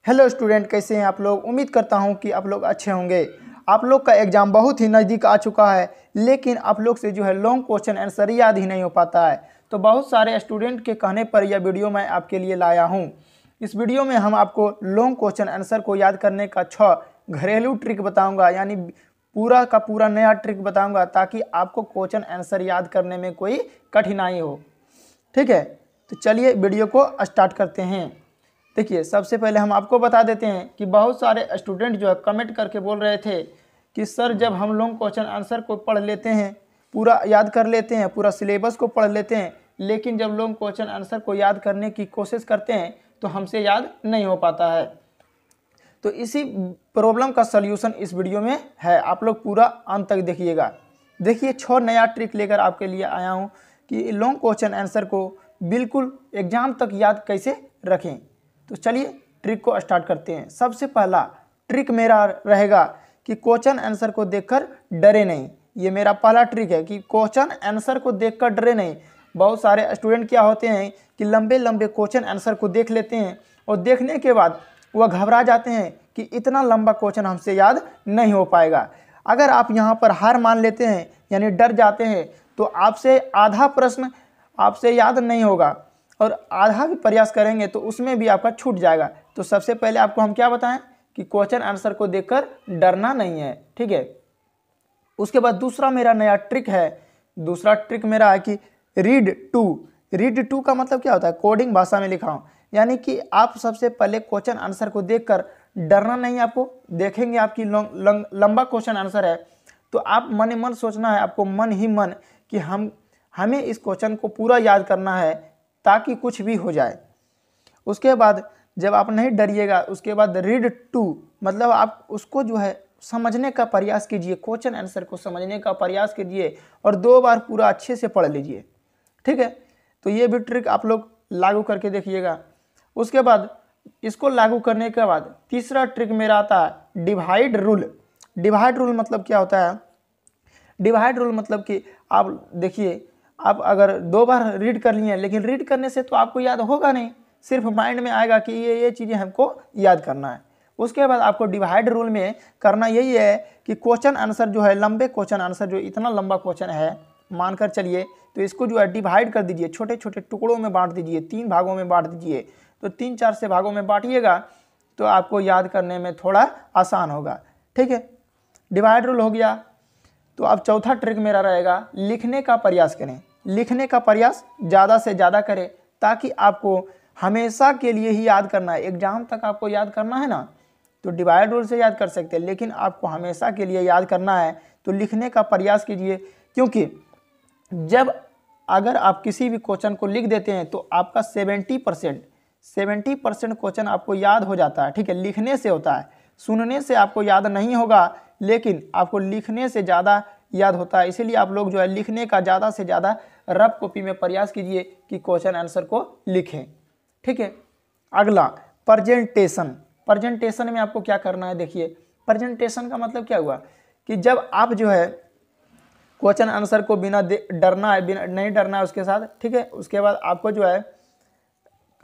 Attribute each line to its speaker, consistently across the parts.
Speaker 1: Hello student, कैसे हैं आप लोग। उम्मीद करता हूं कि आप लोग अच्छे होंगे। आप लोग का एग्ज़ाम बहुत ही नज़दीक आ चुका है, लेकिन आप लोग से जो है लॉन्ग क्वेश्चन आंसर याद ही नहीं हो पाता है। तो बहुत सारे स्टूडेंट के कहने पर यह वीडियो मैं आपके लिए लाया हूं। इस वीडियो में हम आपको लॉन्ग क्वेश्चन आंसर को याद करने का 6 घरेलू ट्रिक बताऊँगा, यानी पूरा का पूरा नया ट्रिक बताऊँगा, ताकि आपको क्वेश्चन आंसर याद करने में कोई कठिनाई हो। ठीक है, तो चलिए वीडियो को स्टार्ट करते हैं। देखिए, सबसे पहले हम आपको बता देते हैं कि बहुत सारे स्टूडेंट जो है कमेंट करके बोल रहे थे कि सर, जब हम लोग क्वेश्चन आंसर को पढ़ लेते हैं, पूरा याद कर लेते हैं, पूरा सिलेबस को पढ़ लेते हैं, लेकिन जब लोग क्वेश्चन आंसर को याद करने की कोशिश करते हैं तो हमसे याद नहीं हो पाता है। तो इसी प्रॉब्लम का सल्यूशन इस वीडियो में है, आप लोग पूरा अंत तक देखिएगा। देखिए, 6 नया ट्रिक लेकर आपके लिए आया हूँ कि लॉन्ग क्वेश्चन आंसर को बिल्कुल एग्जाम तक याद कैसे रखें। तो चलिए ट्रिक को स्टार्ट करते हैं। सबसे पहला ट्रिक मेरा रहेगा कि क्वेश्चन आंसर को देखकर डरे नहीं। ये मेरा पहला ट्रिक है कि क्वेश्चन आंसर को देखकर डरे नहीं। बहुत सारे स्टूडेंट क्या होते हैं कि लंबे लंबे क्वेश्चन आंसर को देख लेते हैं और देखने के बाद वह घबरा जाते हैं कि इतना लंबा क्वेश्चन हमसे याद नहीं हो पाएगा। अगर आप यहाँ पर हार मान लेते हैं, यानी डर जाते हैं, तो आपसे आधा प्रश्न आपसे याद नहीं होगा और आधा भी प्रयास करेंगे तो उसमें भी आपका छूट जाएगा। तो सबसे पहले आपको हम क्या बताएं कि क्वेश्चन आंसर को देखकर डरना नहीं है। ठीक है, उसके बाद दूसरा मेरा नया ट्रिक है। दूसरा ट्रिक मेरा है कि रीड टू का मतलब क्या होता है, कोडिंग भाषा में लिखा हूँ, यानी कि आप सबसे पहले क्वेश्चन आंसर को देखकर डरना नहीं। आपको देखेंगे आपकी लंबा क्वेश्चन आंसर है तो आप मन ही मन सोचना है, आपको मन ही मन कि हमें इस क्वेश्चन को पूरा याद करना है ताकि कुछ भी हो जाए। उसके बाद जब आप नहीं डरिएगा, उसके बाद रीड टू मतलब आप उसको जो है समझने का प्रयास कीजिए, क्वेश्चन आंसर को समझने का प्रयास कीजिए और 2 बार पूरा अच्छे से पढ़ लीजिए। ठीक है, तो ये भी ट्रिक आप लोग लागू करके देखिएगा। उसके बाद इसको लागू करने के बाद तीसरा ट्रिक मेरा आता है डिवाइड रूल। डिवाइड रूल मतलब क्या होता है, डिवाइड रूल मतलब कि आप देखिए, आप अगर 2 बार रीड कर लिए, लेकिन रीड करने से तो आपको याद होगा नहीं, सिर्फ माइंड में आएगा कि ये चीज़ें हमको याद करना है। उसके बाद आपको डिवाइड रूल में करना यही है कि क्वेश्चन आंसर जो है, लंबे क्वेश्चन आंसर जो इतना लंबा क्वेश्चन है मानकर चलिए, तो इसको जो है डिवाइड कर दीजिए, छोटे छोटे टुकड़ों में बांट दीजिए, 3 भागों में बांट दीजिए। तो 3-4 से भागों में बांटिएगा तो आपको याद करने में थोड़ा आसान होगा। ठीक है, डिवाइड रूल हो गया। तो अब चौथा ट्रिक मेरा रहेगा लिखने का प्रयास करें। लिखने का प्रयास ज़्यादा से ज़्यादा करें ताकि आपको हमेशा के लिए ही याद करना है। एग्जाम तक आपको याद करना है ना, तो डिवाइड रूल से याद कर सकते हैं, लेकिन आपको हमेशा के लिए याद करना है तो लिखने का प्रयास कीजिए। क्योंकि जब अगर आप किसी भी क्वेश्चन को लिख देते हैं तो आपका 70% क्वेश्चन आपको याद हो जाता है। ठीक है, लिखने से होता है, सुनने से आपको याद नहीं होगा, लेकिन आपको लिखने से ज़्यादा याद होता है। इसीलिए आप लोग जो है लिखने का ज़्यादा से ज़्यादा रफ कॉपी में प्रयास कीजिए कि क्वेश्चन आंसर को लिखें। ठीक है, अगला प्रेजेंटेशन। प्रेजेंटेशन में आपको क्या करना है, देखिए प्रेजेंटेशन का मतलब क्या हुआ कि जब आप जो है क्वेश्चन आंसर को बिना डरना है, बिना नहीं डरना है उसके साथ। ठीक है, उसके बाद आपको जो है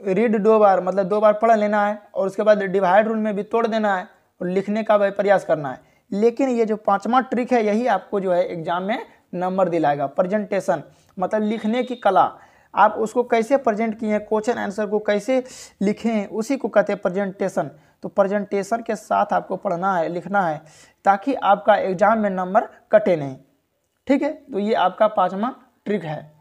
Speaker 1: रीड 2 बार मतलब 2 बार पढ़ लेना है और उसके बाद डिवाइड रूल में भी तोड़ देना है और लिखने का भी प्रयास करना है। लेकिन ये जो 5वां ट्रिक है, यही आपको जो है एग्जाम में नंबर दिलाएगा। प्रेजेंटेशन मतलब लिखने की कला, आप उसको कैसे प्रेजेंट किए हैं, क्वेश्चन आंसर को कैसे लिखें, उसी को कहते हैं प्रेजेंटेशन। तो प्रेजेंटेशन के साथ आपको पढ़ना है, लिखना है, ताकि आपका एग्जाम में नंबर कटे नहीं। ठीक है, तो ये आपका 5वां ट्रिक है।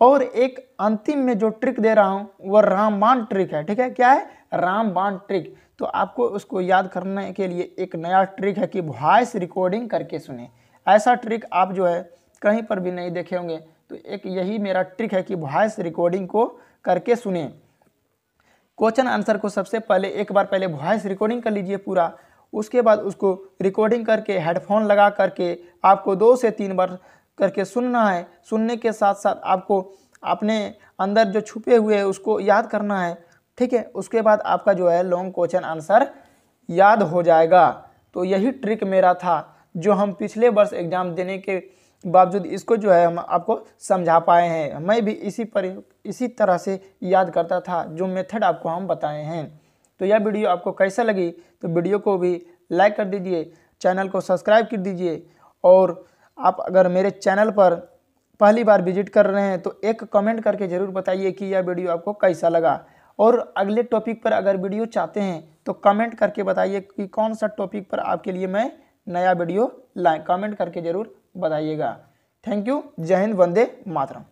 Speaker 1: और एक अंतिम में जो ट्रिक दे रहा हूँ वह रामबाण ट्रिक है। ठीक है, क्या है, रामबाण ट्रिक। तो आपको उसको याद करने के लिए एक नया ट्रिक है कि वॉइस रिकॉर्डिंग करके सुने। ऐसा ट्रिक आप जो है कहीं पर भी नहीं देखे होंगे, तो एक यही मेरा ट्रिक है कि वॉइस रिकॉर्डिंग को करके सुने। क्वेश्चन आंसर को सबसे पहले एक बार पहले वॉइस रिकॉर्डिंग कर लीजिए पूरा, उसके बाद उसको रिकॉर्डिंग करके हेडफोन लगा करके आपको 2 से 3 बार करके सुनना है। सुनने के साथ साथ आपको अपने अंदर जो छुपे हुए हैं उसको याद करना है। ठीक है, उसके बाद आपका जो है लॉन्ग क्वेश्चन आंसर याद हो जाएगा। तो यही ट्रिक मेरा था जो हम पिछले वर्ष एग्ज़ाम देने के बावजूद इसको जो है हम आपको समझा पाए हैं। मैं भी इसी तरह से याद करता था जो मेथड आपको हम बताए हैं। तो यह वीडियो आपको कैसा लगी तो वीडियो को भी लाइक कर दीजिए, चैनल को सब्सक्राइब कर दीजिए। और आप अगर मेरे चैनल पर पहली बार विजिट कर रहे हैं तो एक कमेंट करके ज़रूर बताइए कि यह वीडियो आपको कैसा लगा। और अगले टॉपिक पर अगर वीडियो चाहते हैं तो कमेंट करके बताइए कि कौन सा टॉपिक पर आपके लिए मैं नया वीडियो लाएं, कमेंट करके ज़रूर बताइएगा। Thank you. जय हिंद, वंदे मातरम।